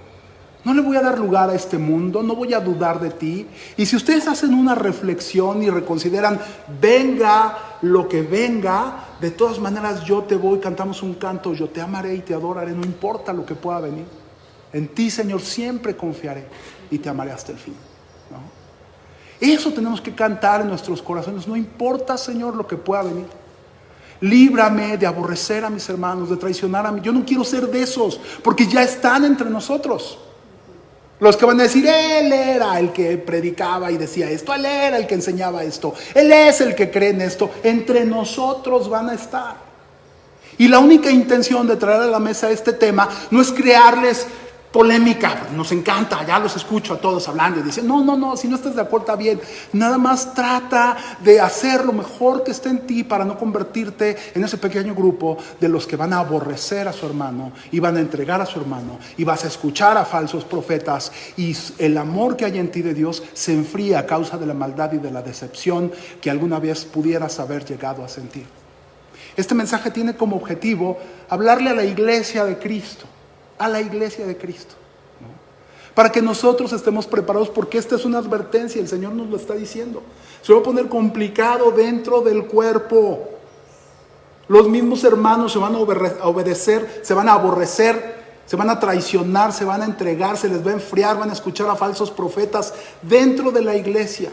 No le voy a dar lugar a este mundo, no voy a dudar de ti. Y si ustedes hacen una reflexión y reconsideran, venga lo que venga, de todas maneras yo te voy, cantamos un canto, yo te amaré y te adoraré, no importa lo que pueda venir. En ti, Señor, siempre confiaré y te amaré hasta el fin, ¿no? Eso tenemos que cantar en nuestros corazones, no importa, Señor, lo que pueda venir. Líbrame de aborrecer a mis hermanos, de traicionar a mí. Yo no quiero ser de esos, porque ya están entre nosotros. Los que van a decir, él era el que predicaba y decía esto, él era el que enseñaba esto, él es el que cree en esto, entre nosotros van a estar. Y la única intención de traer a la mesa este tema no es crearles polémica, nos encanta, ya los escucho a todos hablando y dicen, no, si no estás de acuerdo está bien, nada más trata de hacer lo mejor que esté en ti para no convertirte en ese pequeño grupo de los que van a aborrecer a su hermano y van a entregar a su hermano y vas a escuchar a falsos profetas y el amor que hay en ti de Dios se enfría a causa de la maldad y de la decepción que alguna vez pudieras haber llegado a sentir. Este mensaje tiene como objetivo hablarle a la iglesia de Cristo, a la iglesia de Cristo, ¿no? Para que nosotros estemos preparados, porque esta es una advertencia, el Señor nos lo está diciendo. Se va a poner complicado dentro del cuerpo. Los mismos hermanos se van a obedecer, se van a aborrecer, se van a traicionar, se van a entregar, se les va a enfriar, van a escuchar a falsos profetas dentro de la iglesia.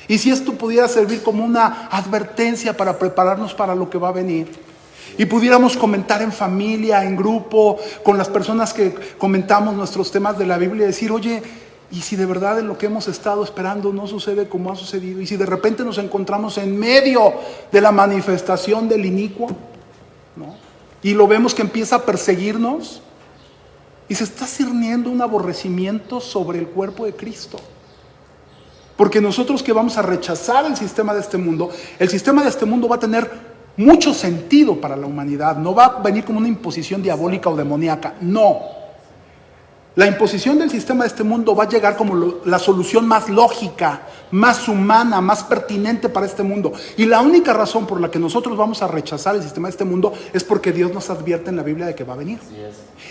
Y si esto pudiera servir como una advertencia para prepararnos para lo que va a venir, y pudiéramos comentar en familia, en grupo, con las personas que comentamos nuestros temas de la Biblia y decir, oye, ¿y si de verdad en lo que hemos estado esperando no sucede como ha sucedido? ¿Y si de repente nos encontramos en medio de la manifestación del inicuo, ¿no? Y lo vemos que empieza a perseguirnos y se está cerniendo un aborrecimiento sobre el cuerpo de Cristo? Porque nosotros que vamos a rechazar el sistema de este mundo, el sistema de este mundo va a tener mucho sentido para la humanidad, no va a venir como una imposición diabólica o demoníaca, no. La imposición del sistema de este mundo va a llegar como la solución más lógica, más humana, más pertinente para este mundo. Y la única razón por la que nosotros vamos a rechazar el sistema de este mundo es porque Dios nos advierte en la Biblia de que va a venir.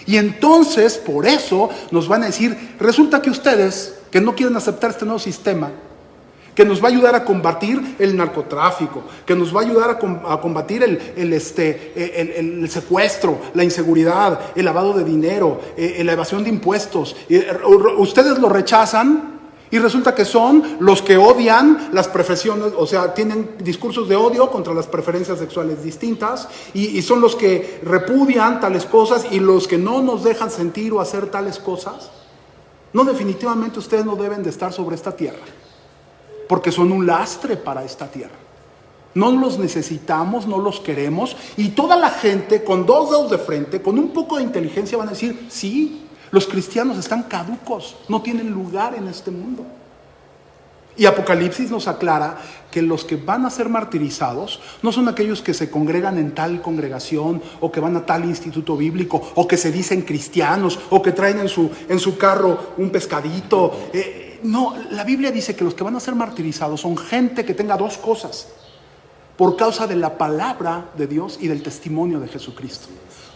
Y entonces, por eso, nos van a decir, resulta que ustedes, que no quieren aceptar este nuevo sistema, que nos va a ayudar a combatir el narcotráfico, que nos va a ayudar a combatir el secuestro, la inseguridad, el lavado de dinero, la evasión de impuestos. Ustedes lo rechazan y resulta que son los que odian las preferencias, o sea, tienen discursos de odio contra las preferencias sexuales distintas y son los que repudian tales cosas y los que no nos dejan sentir o hacer tales cosas. No, definitivamente ustedes no deben de estar sobre esta tierra, porque son un lastre para esta tierra. No los necesitamos, no los queremos. Y toda la gente con dos dedos de frente, con un poco de inteligencia, van a decir, sí, los cristianos están caducos, no tienen lugar en este mundo. Y Apocalipsis nos aclara que los que van a ser martirizados no son aquellos que se congregan en tal congregación o que van a tal instituto bíblico o que se dicen cristianos o que traen en su carro un pescadito. No, la Biblia dice que los que van a ser martirizados son gente que tenga dos cosas por causa de la palabra de Dios y del testimonio de Jesucristo.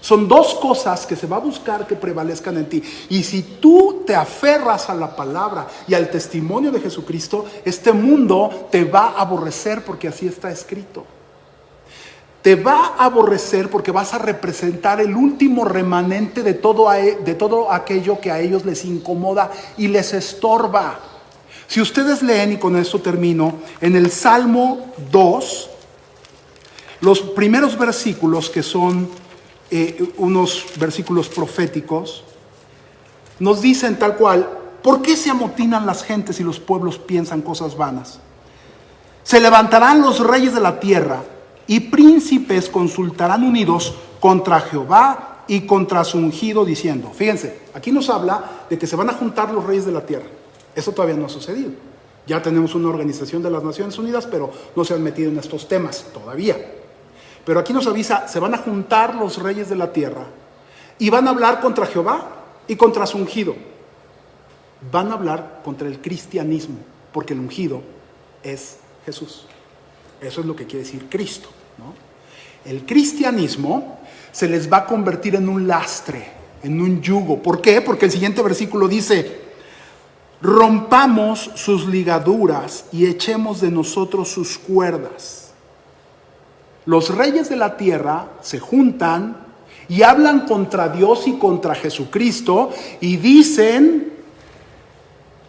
Son dos cosas que se va a buscar que prevalezcan en ti. Y si tú te aferras a la palabra y al testimonio de Jesucristo, este mundo te va a aborrecer porque así está escrito. Te va a aborrecer porque vas a representar el último remanente de todo aquello que a ellos les incomoda y les estorba. Si ustedes leen, y con esto termino, en el Salmo 2, los primeros versículos, que son unos versículos proféticos, nos dicen tal cual: ¿por qué se amotinan las gentes y los pueblos piensan cosas vanas? Se levantarán los reyes de la tierra y príncipes consultarán unidos contra Jehová y contra su ungido diciendo. Fíjense, aquí nos habla de que se van a juntar los reyes de la tierra. Eso todavía no ha sucedido. Ya tenemos una organización de las Naciones Unidas, pero no se han metido en estos temas todavía. Pero aquí nos avisa, se van a juntar los reyes de la tierra y van a hablar contra Jehová y contra su ungido. Van a hablar contra el cristianismo, porque el ungido es Jesús. Eso es lo que quiere decir Cristo, ¿no? El cristianismo se les va a convertir en un lastre, en un yugo. ¿Por qué? Porque el siguiente versículo dice: rompamos sus ligaduras y echemos de nosotros sus cuerdas. Los reyes de la tierra se juntan y hablan contra Dios y contra Jesucristo y dicen: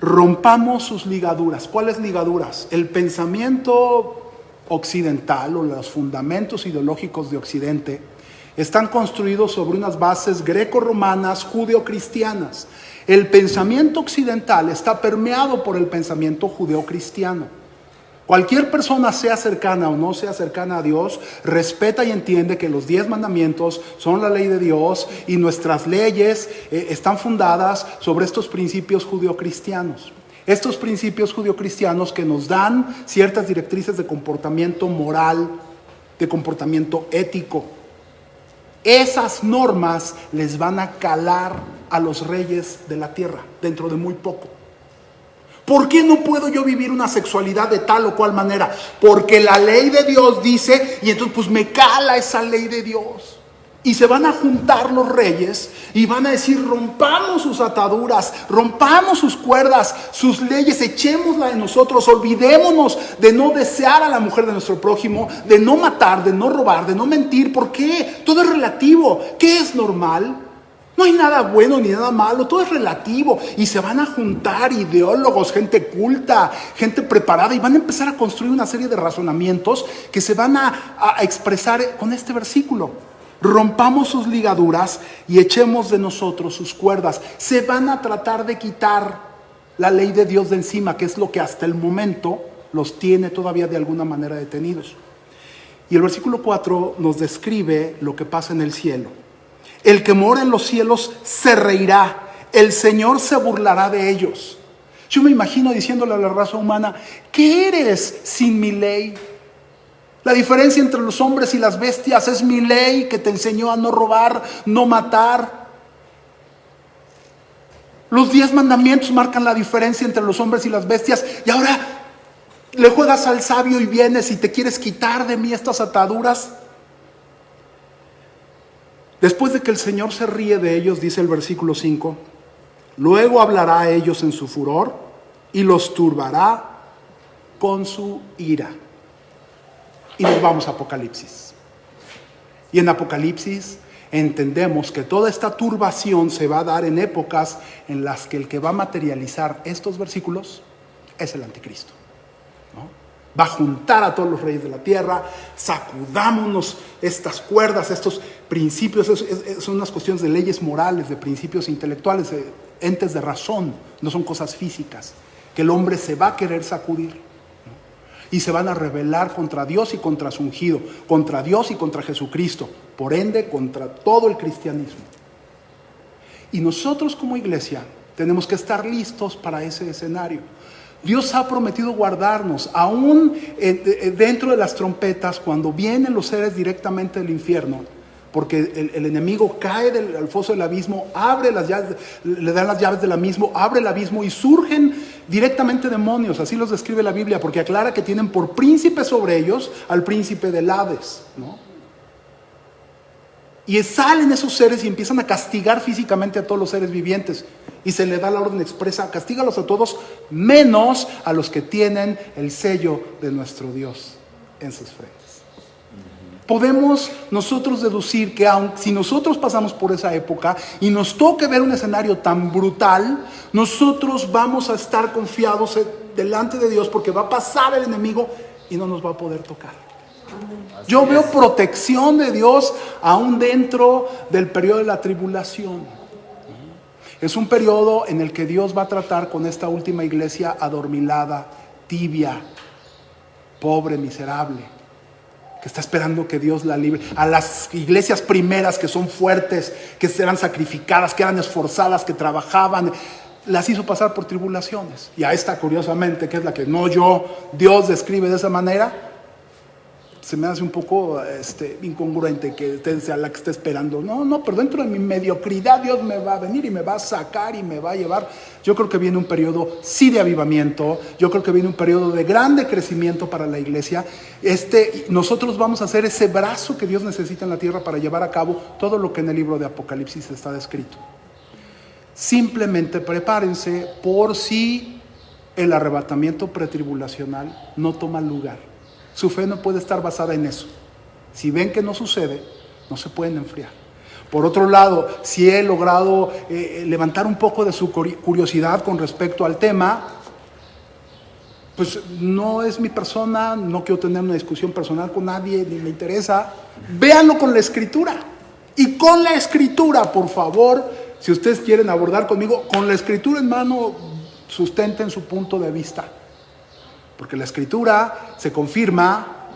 rompamos sus ligaduras. ¿Cuáles ligaduras? El pensamiento occidental o los fundamentos ideológicos de Occidente están construidos sobre unas bases greco-romanas, judeo-cristianas. El pensamiento occidental está permeado por el pensamiento judeo-cristiano. Cualquier persona, sea cercana o no sea cercana a Dios, respeta y entiende que los 10 mandamientos son la ley de Dios y nuestras leyes están fundadas sobre estos principios judeocristianos. Estos principios judeocristianos que nos dan ciertas directrices de comportamiento moral, de comportamiento ético. Esas normas les van a calar a los reyes de la tierra dentro de muy poco. ¿Por qué no puedo yo vivir una sexualidad de tal o cual manera? Porque la ley de Dios dice, y entonces pues me cala esa ley de Dios. Y se van a juntar los reyes y van a decir: rompamos sus ataduras, rompamos sus cuerdas, sus leyes, echémosla de nosotros, olvidémonos de no desear a la mujer de nuestro prójimo, de no matar, de no robar, de no mentir. ¿Por qué? Todo es relativo. ¿Qué es normal? No hay nada bueno ni nada malo, todo es relativo. Y se van a juntar ideólogos, gente culta, gente preparada, y van a empezar a construir una serie de razonamientos que se van a expresar con este versículo. Rompamos sus ligaduras y echemos de nosotros sus cuerdas. Se van a tratar de quitar la ley de Dios de encima, que es lo que hasta el momento los tiene todavía de alguna manera detenidos. Y el versículo 4 nos describe lo que pasa en el cielo. El que mora en los cielos se reirá, el Señor se burlará de ellos. Yo me imagino diciéndole a la raza humana: ¿qué eres sin mi ley? La diferencia entre los hombres y las bestias es mi ley que te enseñó a no robar, no matar. Los 10 mandamientos marcan la diferencia entre los hombres y las bestias. Y ahora le juegas al sabio y vienes y te quieres quitar de mí estas ataduras. Después de que el Señor se ríe de ellos, dice el versículo 5, luego hablará a ellos en su furor y los turbará con su ira. Y nos vamos a Apocalipsis. Y en Apocalipsis entendemos que toda esta turbación se va a dar en épocas en las que el que va a materializar estos versículos es el anticristo, ¿no? Va a juntar a todos los reyes de la tierra, sacudámonos estas cuerdas, estos principios, son unas cuestiones de leyes morales, de principios intelectuales, de entes de razón, no son cosas físicas, que el hombre se va a querer sacudir. Y se van a rebelar contra Dios y contra su ungido, contra Dios y contra Jesucristo, por ende contra todo el cristianismo. Y nosotros como iglesia tenemos que estar listos para ese escenario. Dios ha prometido guardarnos, aún dentro de las trompetas, cuando vienen los seres directamente del infierno, porque el enemigo cae al foso del abismo, abre las llaves, le dan las llaves del abismo, abre el abismo y surgen directamente demonios. Así los describe la Biblia, porque aclara que tienen por príncipe sobre ellos al príncipe del Hades, ¿no? Y salen esos seres y empiezan a castigar físicamente a todos los seres vivientes. Y se le da la orden expresa: castígalos a todos, menos a los que tienen el sello de nuestro Dios en sus frentes. Podemos nosotros deducir que si nosotros pasamos por esa época y nos toque ver un escenario tan brutal, nosotros vamos a estar confiados delante de Dios, porque va a pasar el enemigo y no nos va a poder tocar. Yo veo protección de Dios aún dentro del periodo de la tribulación. Es un periodo en el que Dios va a tratar con esta última iglesia adormilada, tibia, pobre, miserable, que está esperando que Dios la libre. A las iglesias primeras que son fuertes, que eran sacrificadas, que eran esforzadas, que trabajaban, las hizo pasar por tribulaciones. Y a esta, curiosamente, que es la que Dios describe de esa manera, se me hace un poco incongruente que usted sea la que esté esperando. No, pero dentro de mi mediocridad Dios me va a venir y me va a sacar y me va a llevar. Yo creo que viene un periodo, sí, de avivamiento. Yo creo que viene un periodo de grande crecimiento para la iglesia. Nosotros vamos a ser ese brazo que Dios necesita en la tierra para llevar a cabo todo lo que en el libro de Apocalipsis está descrito. Simplemente prepárense por si el arrebatamiento pretribulacional no toma lugar. Su fe no puede estar basada en eso. Si ven que no sucede, no se pueden enfriar. Por otro lado, si he logrado levantar un poco de su curiosidad con respecto al tema, pues no es mi persona, no quiero tener una discusión personal con nadie, ni me interesa. Véanlo con la Escritura. Y con la Escritura, por favor, si ustedes quieren abordar conmigo, con la Escritura en mano, sustenten su punto de vista. Porque la Escritura se confirma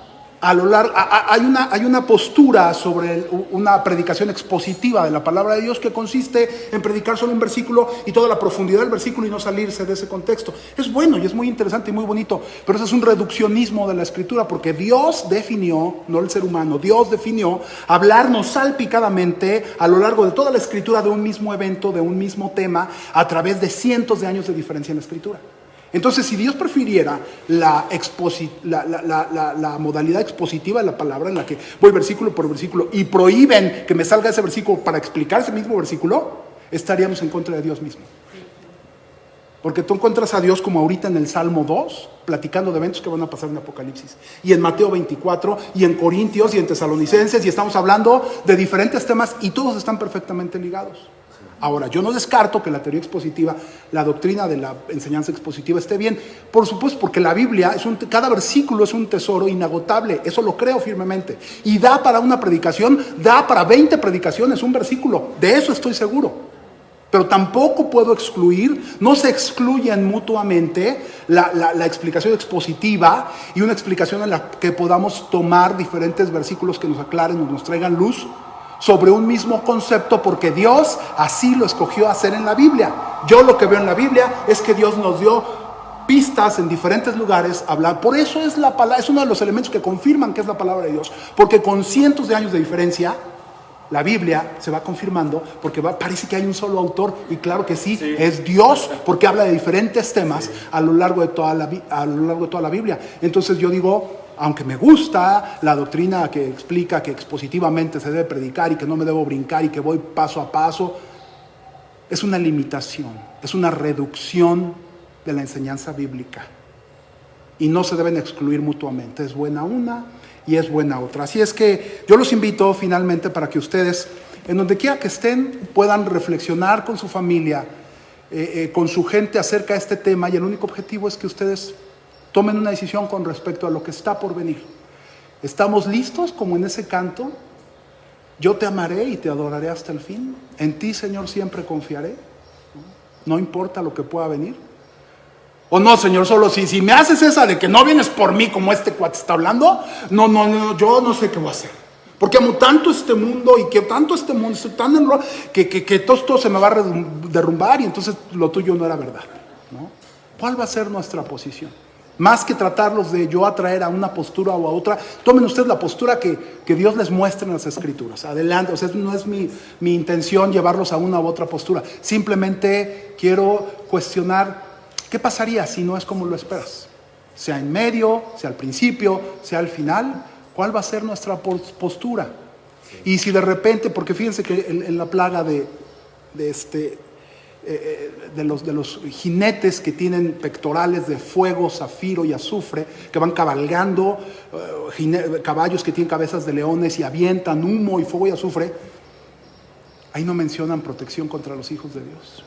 a lo largo. Hay una postura sobre una predicación expositiva de la palabra de Dios que consiste en predicar solo un versículo y toda la profundidad del versículo y no salirse de ese contexto. Es bueno y es muy interesante y muy bonito, pero eso es un reduccionismo de la Escritura, porque Dios definió, no el ser humano, Dios definió hablarnos salpicadamente a lo largo de toda la Escritura de un mismo evento, de un mismo tema, a través de cientos de años de diferencia en la Escritura. Entonces, si Dios prefiriera la modalidad expositiva de la palabra, en la que voy versículo por versículo y prohíben que me salga ese versículo para explicar ese mismo versículo, estaríamos en contra de Dios mismo. Porque tú encuentras a Dios como ahorita en el Salmo 2, platicando de eventos que van a pasar en Apocalipsis, y en Mateo 24, y en Corintios, y en Tesalonicenses, y estamos hablando de diferentes temas, y todos están perfectamente ligados. Ahora, yo no descarto que la teoría expositiva, la doctrina de la enseñanza expositiva esté bien, por supuesto, porque la Biblia, cada versículo es un tesoro inagotable, eso lo creo firmemente, y da para una predicación, da para 20 predicaciones un versículo, de eso estoy seguro. Pero tampoco puedo excluir, no se excluyen mutuamente la explicación expositiva y una explicación en la que podamos tomar diferentes versículos que nos aclaren o nos traigan luz sobre un mismo concepto, porque Dios así lo escogió hacer en la Biblia. Yo lo que veo en la Biblia es que Dios nos dio pistas en diferentes lugares a hablar. Por eso es la palabra, es uno de los elementos que confirman que es la palabra de Dios, porque con cientos de años de diferencia la Biblia se va confirmando, porque parece que hay un solo autor, y claro que sí, es Dios, porque habla de diferentes temas a lo largo de toda la Biblia. Entonces yo digo, aunque me gusta la doctrina que explica que expositivamente se debe predicar y que no me debo brincar y que voy paso a paso, es una limitación, es una reducción de la enseñanza bíblica. Y no se deben excluir mutuamente, es buena una y es buena otra. Así es que yo los invito finalmente para que ustedes, en donde quiera que estén, puedan reflexionar con su familia, con su gente acerca de este tema, y el único objetivo es que ustedes tomen una decisión con respecto a lo que está por venir. ¿Estamos listos como en ese canto? Yo te amaré y te adoraré hasta el fin. En ti, Señor, siempre confiaré. No importa lo que pueda venir. O no, Señor, solo si me haces esa de que no vienes por mí como este cuate está hablando, no, yo no sé qué voy a hacer. Porque amo tanto este mundo y que tanto este mundo, estoy tan enrolado, que todo se me va a derrumbar y entonces lo tuyo no era verdad, ¿no? ¿Cuál va a ser nuestra posición? Más que tratarlos de yo atraer a una postura o a otra, tomen ustedes la postura que Dios les muestre en las Escrituras. Adelante, o sea, no es mi intención llevarlos a una u otra postura. Simplemente quiero cuestionar qué pasaría si no es como lo esperas. Sea en medio, sea al principio, sea al final, ¿cuál va a ser nuestra postura? Y si de repente, porque fíjense que en la plaga de los jinetes que tienen pectorales de fuego, zafiro y azufre, que van cabalgando, caballos que tienen cabezas de leones y avientan humo y fuego y azufre, ahí no mencionan protección contra los hijos de Dios.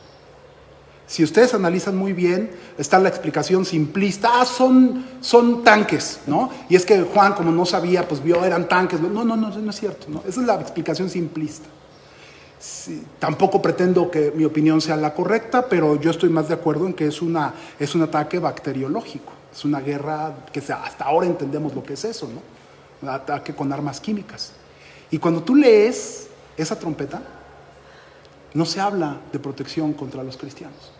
Si ustedes analizan muy bien, está la explicación simplista. Son tanques, ¿no? Y es que Juan, como no sabía, pues vio, eran tanques. No es cierto, ¿no? Esa es la explicación simplista. Sí, tampoco pretendo que mi opinión sea la correcta, pero yo estoy más de acuerdo en que es un ataque bacteriológico. Es una guerra que hasta ahora entendemos lo que es eso, ¿no? ataque con armas químicas. Y cuando tú lees esa trompeta, no se habla de protección contra los cristianos.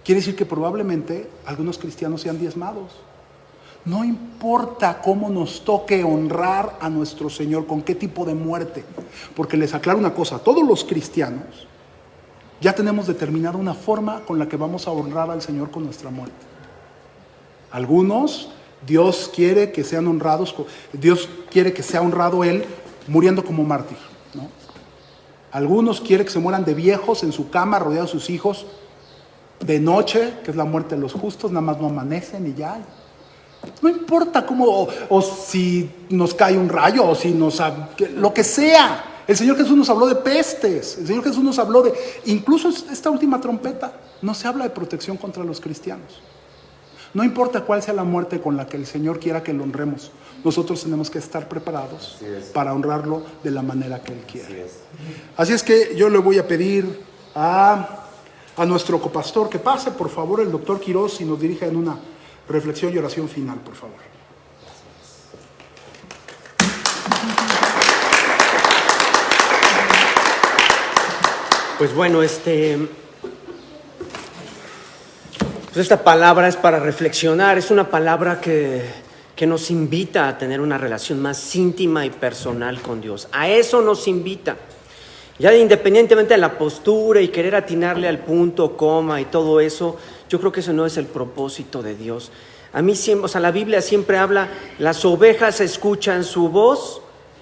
Quiere decir que probablemente algunos cristianos sean diezmados. No importa cómo nos toque honrar a nuestro Señor, con qué tipo de muerte. Porque les aclaro una cosa, todos los cristianos ya tenemos determinada una forma con la que vamos a honrar al Señor con nuestra muerte. Algunos, Dios quiere que sean honrados, Dios quiere que sea honrado Él muriendo como mártir, ¿no? Algunos quieren que se mueran de viejos en su cama, rodeados de sus hijos, de noche, que es la muerte de los justos, nada más no amanecen y ya. No importa cómo, o si nos cae un rayo, o si nos, lo que sea. El Señor Jesús nos habló de pestes, el Señor Jesús nos habló de, incluso esta última trompeta, no se habla de protección contra los cristianos. No importa cuál sea la muerte con la que el Señor quiera que lo honremos, nosotros tenemos que estar preparados para honrarlo de la manera que Él quiere. Así es que yo le voy a pedir a nuestro copastor que pase, por favor, el doctor Quirós, y nos dirija en una reflexión y oración final, por favor. Pues bueno, pues esta palabra es para reflexionar, es una palabra que nos invita a tener una relación más íntima y personal con Dios. A eso nos invita. Ya independientemente de la postura y querer atinarle al punto, coma y todo eso, yo creo que eso no es el propósito de Dios. A mí siempre, la Biblia siempre habla, las ovejas escuchan su voz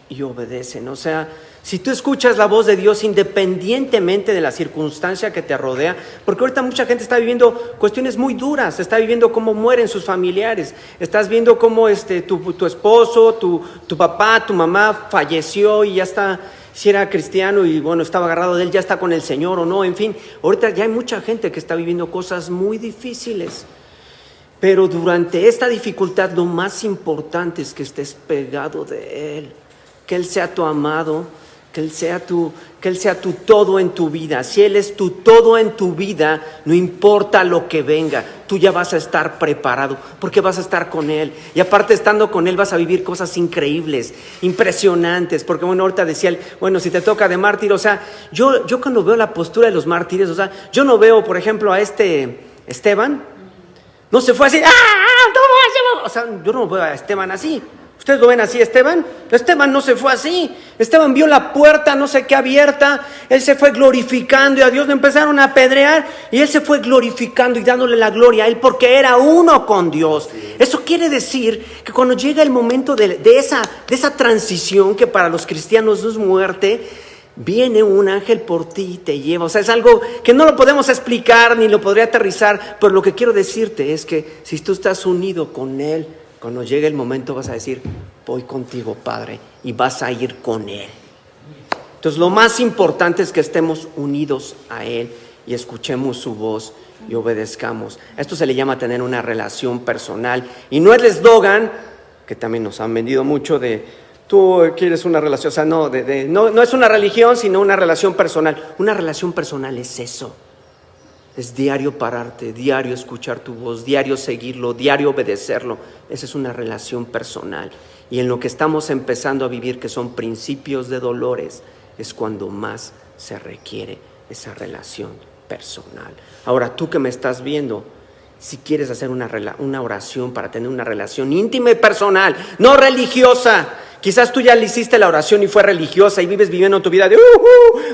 y obedecen. O sea, si tú escuchas la voz de Dios independientemente de la circunstancia que te rodea, porque ahorita mucha gente está viviendo cuestiones muy duras, está viviendo cómo mueren sus familiares, estás viendo cómo tu esposo, tu papá, tu mamá falleció y ya está, si era cristiano y bueno, estaba agarrado de él, ya está con el Señor o no, en fin, ahorita ya hay mucha gente que está viviendo cosas muy difíciles. Pero durante esta dificultad lo más importante es que estés pegado de Él, que Él sea tu amado, que Él sea tu todo en tu vida. Si Él es tu todo en tu vida, no importa lo que venga, tú ya vas a estar preparado, porque vas a estar con Él. Y aparte, estando con Él, vas a vivir cosas increíbles, impresionantes, porque bueno, ahorita decía él, bueno, si te toca de mártir, o sea, yo cuando veo la postura de los mártires, o sea, yo no veo, por ejemplo, a Esteban, no se fue así, o sea, yo no veo a Esteban así. ¿Ustedes lo ven así, Esteban? Esteban no se fue así. Esteban vio la puerta, no sé qué, abierta. Él se fue glorificando y a Dios le empezaron a apedrear. Y él se fue glorificando y dándole la gloria a él porque era uno con Dios. Eso quiere decir que cuando llega el momento de esa transición, que para los cristianos no es muerte, viene un ángel por ti y te lleva. O sea, es algo que no lo podemos explicar ni lo podría aterrizar. Pero lo que quiero decirte es que si tú estás unido con Él, cuando llegue el momento vas a decir, voy contigo, Padre, y vas a ir con Él. Entonces lo más importante es que estemos unidos a Él y escuchemos su voz y obedezcamos. Esto se le llama tener una relación personal. Y no es el eslogan, que también nos han vendido mucho, de tú quieres una relación, o sea, no es una religión, sino una relación personal. Una relación personal es eso. Es diario pararte, diario escuchar tu voz, diario seguirlo, diario obedecerlo. Esa es una relación personal. Y en lo que estamos empezando a vivir, que son principios de dolores, es cuando más se requiere esa relación personal. Ahora, tú que me estás viendo, si quieres hacer una oración para tener una relación íntima y personal, no religiosa. Quizás tú ya le hiciste la oración y fue religiosa y vives viviendo tu vida de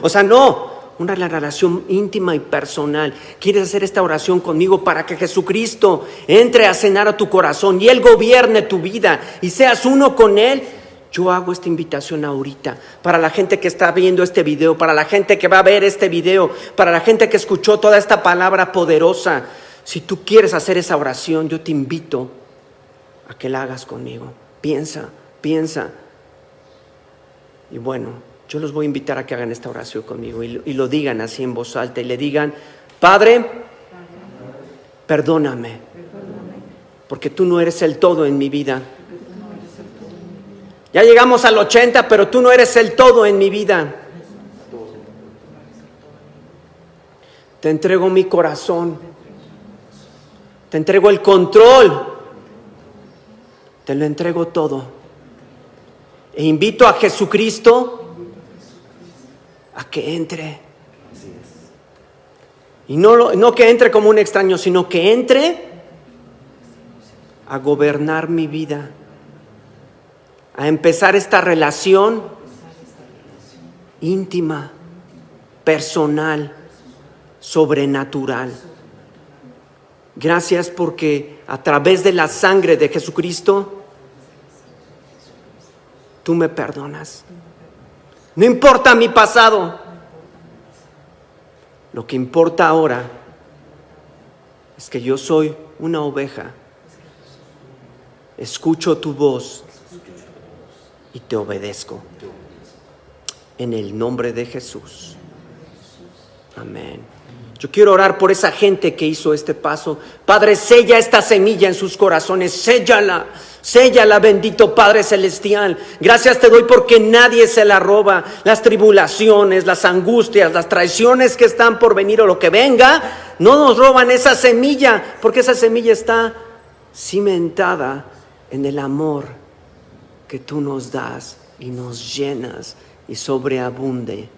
o sea, no. Una relación íntima y personal. ¿Quieres hacer esta oración conmigo para que Jesucristo entre a cenar a tu corazón y Él gobierne tu vida y seas uno con Él? Yo hago esta invitación ahorita para la gente que está viendo este video, para la gente que va a ver este video, para la gente que escuchó toda esta palabra poderosa. Si tú quieres hacer esa oración, yo te invito a que la hagas conmigo. Piensa. Y bueno, yo los voy a invitar a que hagan esta oración conmigo y lo digan así en voz alta y le digan, Padre, perdóname, porque tú no eres el todo en mi vida. Ya llegamos al 80, pero tú no eres el todo en mi vida. Te entrego mi corazón, te entrego el control, te lo entrego todo. E invito a Jesucristo a que entre. Y no que entre como un extraño, sino que entre a gobernar mi vida, a empezar esta relación íntima, personal, sobrenatural. Gracias porque a través de la sangre de Jesucristo, tú me perdonas. No importa mi pasado. Lo que importa ahora es que yo soy una oveja. Escucho tu voz y te obedezco. En el nombre de Jesús. Amén. Yo quiero orar por esa gente que hizo este paso. Padre, sella esta semilla en sus corazones. Séllala, bendito Padre Celestial. Gracias te doy porque nadie se la roba. Las tribulaciones, las angustias, las traiciones que están por venir o lo que venga, no nos roban esa semilla, porque esa semilla está cimentada en el amor que tú nos das y nos llenas y sobreabunde.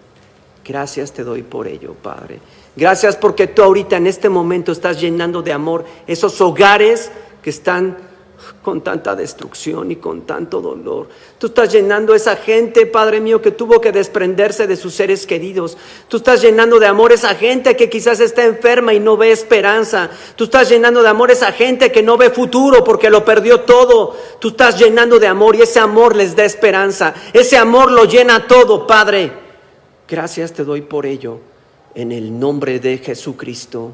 Gracias te doy por ello, Padre. Gracias porque tú ahorita en este momento estás llenando de amor esos hogares que están con tanta destrucción y con tanto dolor. Tú estás llenando a esa gente, Padre mío, que tuvo que desprenderse de sus seres queridos. Tú estás llenando de amor a esa gente que quizás está enferma y no ve esperanza. Tú estás llenando de amor a esa gente que no ve futuro porque lo perdió todo. Tú estás llenando de amor y ese amor les da esperanza. Ese amor lo llena todo, Padre. Gracias te doy por ello. En el nombre de Jesucristo.